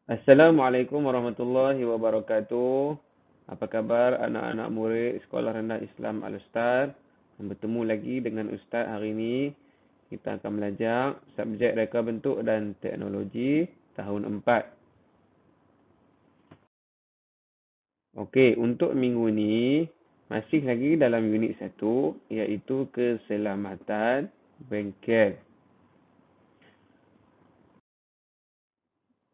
Assalamualaikum warahmatullahi wabarakatuh. Apa khabar anak-anak murid Sekolah Rendah Islam Al-Ustaz? Bertemu lagi dengan Ustaz hari ini. Kita akan belajar subjek reka bentuk dan teknologi tahun 4. Okey, untuk minggu ini masih lagi dalam unit 1 iaitu keselamatan bengkel.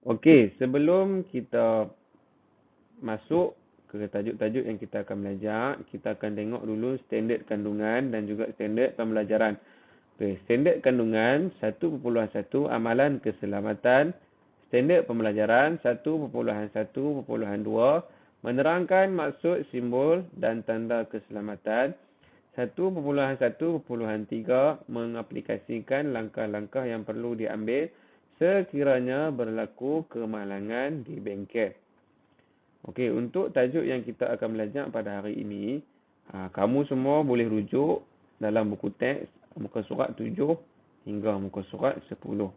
Okey, sebelum kita masuk ke tajuk-tajuk yang kita akan belajar, kita akan tengok dulu standard kandungan dan juga standard pembelajaran. Okay, standard kandungan 1.1 amalan keselamatan, standard pembelajaran 1.1.2 menerangkan maksud simbol dan tanda keselamatan, 1.1.3 mengaplikasikan langkah-langkah yang perlu diambil sekiranya berlaku kemalangan di bengkel. Okey, untuk tajuk yang kita akan belajar pada hari ini, kamu semua boleh rujuk dalam buku teks muka surat 7 hingga muka surat 10.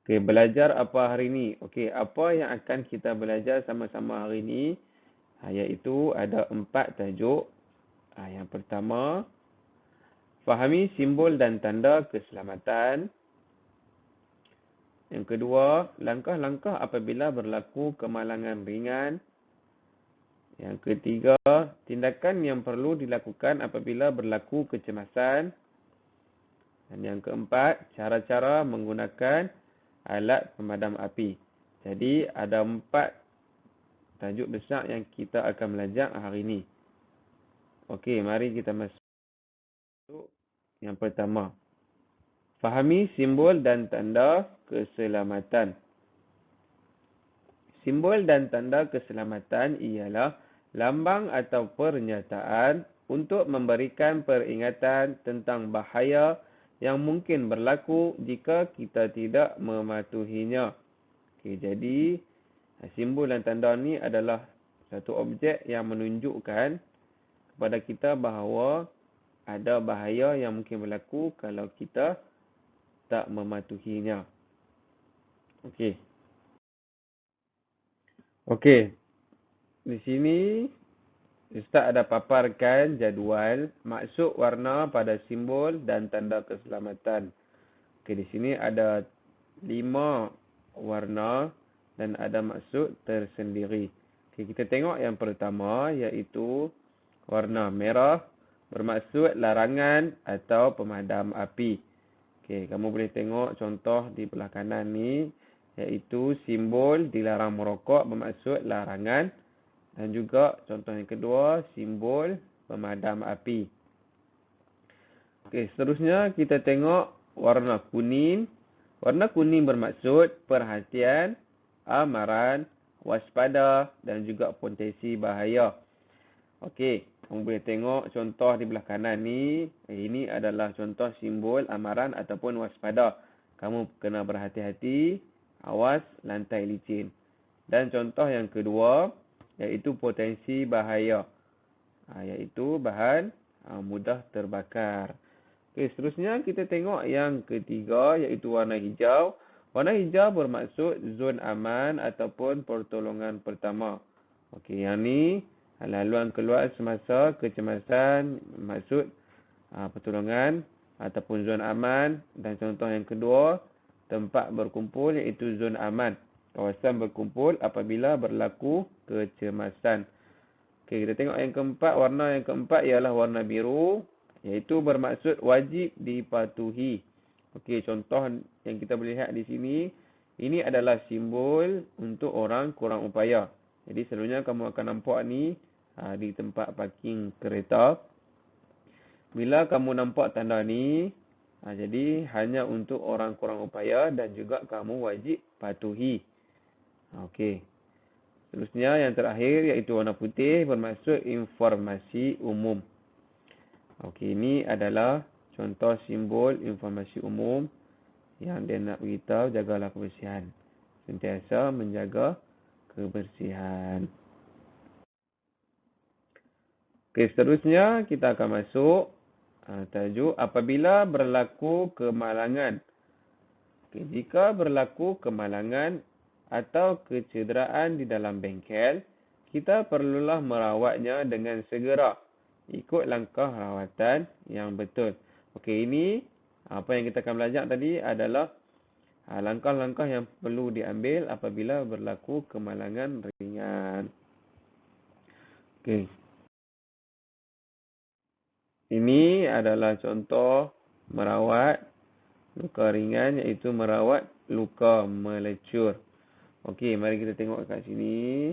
Okey, belajar apa hari ini? Okey, apa yang akan kita belajar sama-sama hari ini? Iaitu ada 4 tajuk. Yang pertama, fahami simbol dan tanda keselamatan. Yang kedua, langkah-langkah apabila berlaku kemalangan ringan. Yang ketiga, tindakan yang perlu dilakukan apabila berlaku kecemasan. Dan yang keempat, cara-cara menggunakan alat pemadam api. Jadi, ada 4 tajuk besar yang kita akan belajar hari ini. Okey, mari kita masuk yang pertama. Fahami simbol dan tanda keselamatan. Simbol dan tanda keselamatan ialah lambang atau pernyataan untuk memberikan peringatan tentang bahaya yang mungkin berlaku jika kita tidak mematuhinya. Okey, jadi simbol dan tanda ni adalah satu objek yang menunjukkan kepada kita bahawa ada bahaya yang mungkin berlaku kalau kita tak mematuhinya. Okey. Okey. Di sini Ustaz ada paparkan jadual maksud warna pada simbol dan tanda keselamatan. Okey, di sini ada 5 warna dan ada maksud tersendiri. Okey, kita tengok yang pertama iaitu warna merah bermaksud larangan atau pemadam api. Okey, kamu boleh tengok contoh di belah kanan ni iaitu simbol dilarang merokok bermaksud larangan. Dan juga contoh yang kedua, simbol pemadam api. Okey, seterusnya kita tengok warna kuning. Warna kuning bermaksud perhatian, amaran, waspada dan juga potensi bahaya. Okey, kamu boleh tengok contoh di belah kanan ni. Ini adalah contoh simbol amaran ataupun waspada. Kamu kena berhati-hati, awas lantai licin. Dan contoh yang kedua, iaitu potensi bahaya, iaitu bahan mudah terbakar. Okey, seterusnya kita tengok yang ketiga iaitu warna hijau. Warna hijau bermaksud zon aman ataupun pertolongan pertama. Okey, yang ni laluan keluar semasa kecemasan, maksud pertolongan ataupun zon aman. Dan contoh yang kedua, tempat berkumpul iaitu zon aman. Kawasan berkumpul apabila berlaku kecemasan. Okey, kita tengok yang keempat. Warna yang keempat ialah warna biru, iaitu bermaksud wajib dipatuhi. Okey, contoh yang kita boleh lihat di sini, ini adalah simbol untuk orang kurang upaya. Jadi selalunya kamu akan nampak ni di tempat parking kereta. Bila kamu nampak tanda ni, jadi hanya untuk orang kurang upaya dan juga kamu wajib patuhi. Okey. Seterusnya yang terakhir iaitu warna putih bermaksud informasi umum. Okey, ini adalah contoh simbol informasi umum yang dia nak beritahu jagalah kebersihan. Sentiasa menjaga kebersihan. Okey, seterusnya kita akan masuk tajuk apabila berlaku kemalangan. Okay, jika berlaku kemalangan atau kecederaan di dalam bengkel, kita perlulah merawatnya dengan segera. Ikut langkah rawatan yang betul. Okey, ini apa yang kita akan belajar tadi adalah langkah-langkah yang perlu diambil apabila berlaku kemalangan ringan. Okey. Ini adalah contoh merawat luka ringan, iaitu merawat luka melecur. Okey, mari kita tengok kat sini.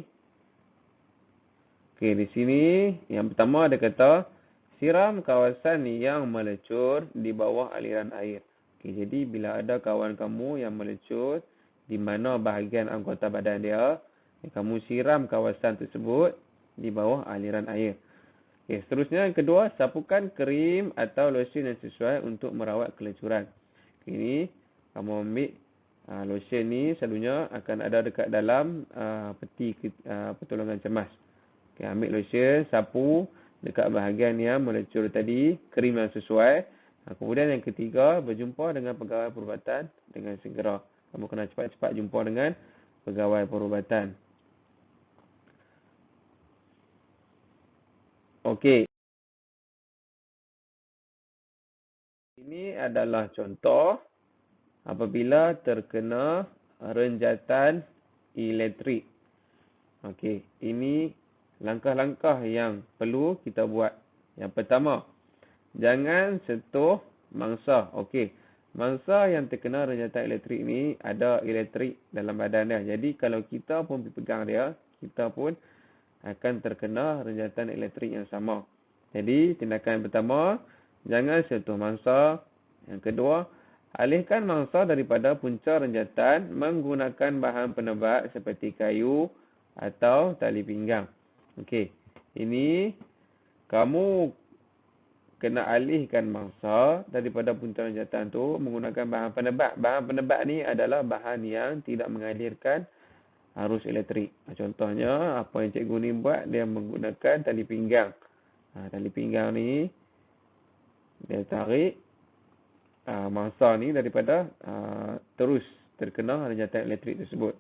Okey, di sini yang pertama ada kata siram kawasan yang melecur di bawah aliran air. Okey, jadi bila ada kawan kamu yang melecur di mana bahagian anggota badan dia, kamu siram kawasan tersebut di bawah aliran air. Okey, seterusnya yang kedua, sapukan krim atau lotion yang sesuai untuk merawat kelecuran. Ini kamu ambil lotion ni selalunya akan ada dekat dalam peti pertolongan cemas. Okay, ambil lotion, sapu dekat bahagian yang melecur tadi, krim yang sesuai. Kemudian yang ketiga, berjumpa dengan pegawai perubatan dengan segera. Kamu kena cepat-cepat jumpa dengan pegawai perubatan. Okey. Ini adalah contoh apabila terkena renjatan elektrik. Okey, ini langkah-langkah yang perlu kita buat. Yang pertama, jangan sentuh mangsa. Okey, mangsa yang terkena renjatan elektrik ni ada elektrik dalam badan dia. Jadi kalau kita pun pegang dia, kita pun akan terkena renjatan elektrik yang sama. Jadi tindakan pertama, jangan sentuh mangsa. Yang kedua, alihkan mangsa daripada punca renjatan menggunakan bahan penebat seperti kayu atau tali pinggang. Okey, ini kamu kena alihkan mangsa daripada punca renjatan tu menggunakan bahan penebat. Bahan penebat ni adalah bahan yang tidak mengalirkan arus elektrik. Contohnya, apa yang cikgu ni buat, dia menggunakan tali pinggang. Tali pinggang ni, dia tarik mangsa ni daripada terus terkena renjatan elektrik tersebut.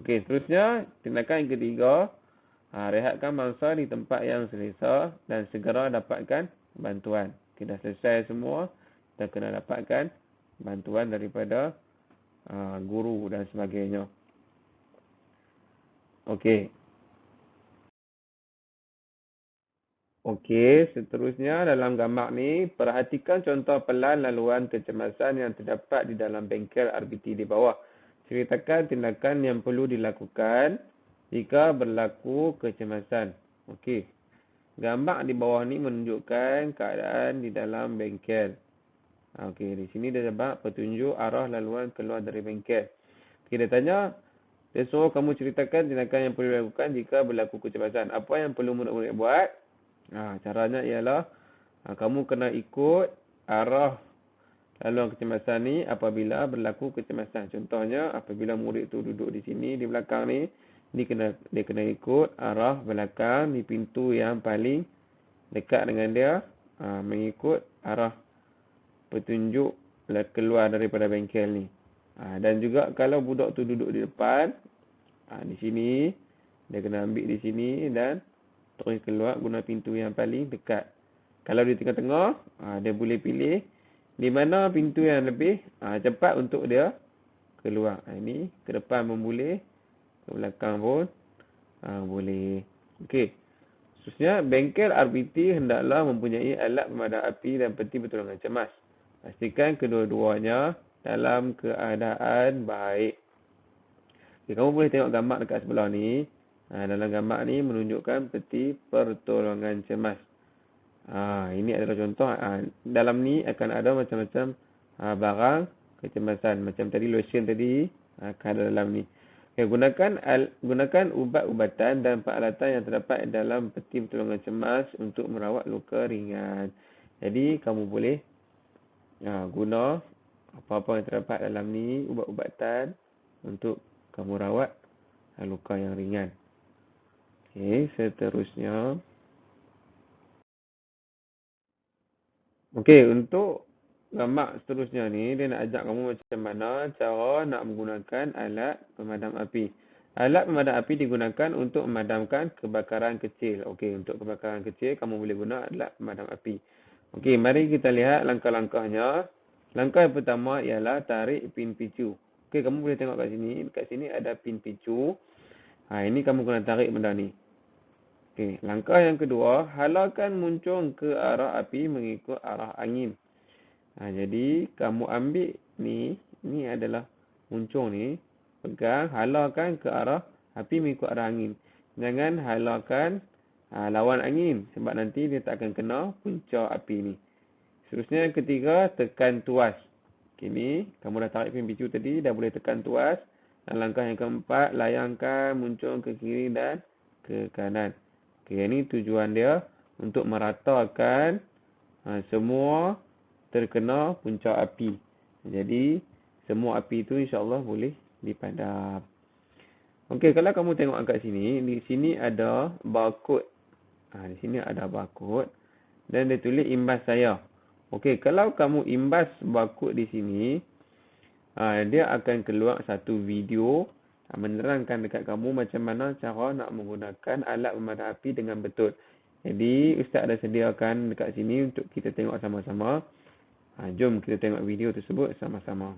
Okey, seterusnya, tindakan yang ketiga, rehatkan mangsa di tempat yang selesa dan segera dapatkan bantuan. Okey, dah selesai semua, kita kena dapatkan bantuan daripada guru dan sebagainya. Okey. Okey, seterusnya dalam gambar ni, perhatikan contoh pelan laluan kecemasan yang terdapat di dalam bengkel RBT di bawah. Ceritakan tindakan yang perlu dilakukan jika berlaku kecemasan. Okey. Gambar di bawah ni menunjukkan keadaan di dalam bengkel. Okey, di sini dia sebab petunjuk arah laluan keluar dari bengkel. Okey, dia tanya, dia suruh kamu ceritakan tindakan yang perlu dilakukan jika berlaku kecemasan. Apa yang perlu murid-murid buat? Caranya ialah kamu kena ikut arah laluan kecemasan ni apabila berlaku kecemasan. Contohnya, apabila murid tu duduk di sini, di belakang ni, dia kena ikut arah belakang di pintu yang paling dekat dengan dia, mengikut arah petunjuk keluar daripada bengkel ni. Dan juga kalau budak tu duduk di depan, di sini, dia kena ambil di sini dan terus keluar guna pintu yang paling dekat. Kalau di tengah-tengah, dia boleh pilih di mana pintu yang lebih cepat untuk dia keluar. Ini ke depan pun boleh, ke belakang pun boleh. Okey. Seterusnya, bengkel RBT hendaklah mempunyai alat pemadam api dan peti pertolongan cemas. Pastikan kedua-duanya dalam keadaan baik. Okay, kamu boleh tengok gambar dekat sebelah ni. Dalam gambar ni menunjukkan peti pertolongan cemas. Ini adalah contoh. Dalam ni akan ada macam-macam barang kecemasan. Macam tadi lotion tadi akan ada dalam ni. Okay, gunakan ubat-ubatan dan peralatan yang terdapat dalam peti pertolongan cemas untuk merawat luka ringan. Jadi kamu boleh guna apa-apa yang terdapat dalam ni, ubat-ubatan untuk kamu rawat luka yang ringan. Okey, seterusnya. Okey, untuk Mak seterusnya ni, dia nak ajak kamu macam mana cara nak menggunakan alat pemadam api. Alat pemadam api digunakan untuk memadamkan kebakaran kecil. Okey, untuk kebakaran kecil, kamu boleh guna alat pemadam api. Okey, mari kita lihat langkah-langkahnya. Langkah yang pertama ialah tarik pin picu. Okey, kamu boleh tengok kat sini. Kat sini ada pin picu. Ini kamu kena tarik benda ni. Okey, langkah yang kedua, halalkan muncung ke arah api mengikut arah angin. Jadi kamu ambil ni adalah muncung ni, pegang, halalkan ke arah api mengikut arah angin. Jangan halalkan lawan angin sebab nanti dia tak akan kena punca api ni. Seterusnya yang ketiga, tekan tuas. Kini kamu dah tarik pin picu tadi, dah boleh tekan tuas. Dan langkah yang keempat, layangkan muncung ke kiri dan ke kanan. Ini tujuan dia untuk meratakan semua terkena punca api. Jadi, semua api itu insya-Allah boleh dipadam. Okey, kalau kamu tengok kat sini, di sini ada barcode. Di sini ada barcode dan dia tulis imbas saya. Okey, kalau kamu imbas barcode di sini, dia akan keluar satu video menerangkan dekat kamu macam mana cara nak menggunakan alat pemadam api dengan betul. Jadi, Ustaz ada sediakan dekat sini untuk kita tengok sama-sama. Jom kita tengok video tersebut sama-sama.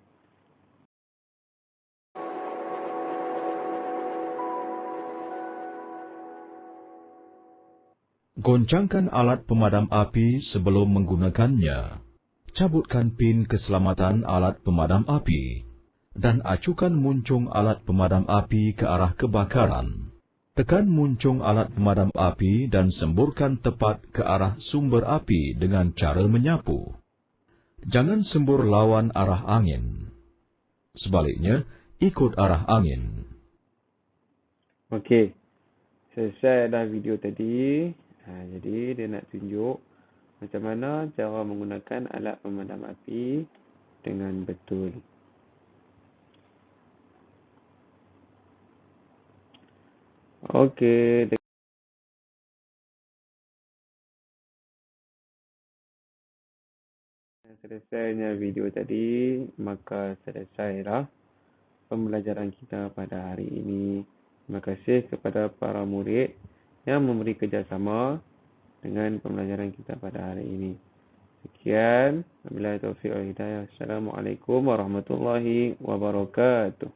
Goncangkan alat pemadam api sebelum menggunakannya. Cabutkan pin keselamatan alat pemadam api dan acukan muncung alat pemadam api ke arah kebakaran. Tekan muncung alat pemadam api dan semburkan tepat ke arah sumber api dengan cara menyapu. Jangan sembur lawan arah angin. Sebaliknya, ikut arah angin. Okey. Selesai dah video tadi. Jadi dia nak tunjuk macam mana cara menggunakan alat pemadam api dengan betul. Okey. Selesainya video tadi, maka selesailah pembelajaran kita pada hari ini. Terima kasih kepada para murid yang memberi kerjasama dengan pembelajaran kita pada hari ini. Sekian. Wabillahi taufiq wal hidayah. Assalamualaikum warahmatullahi wabarakatuh.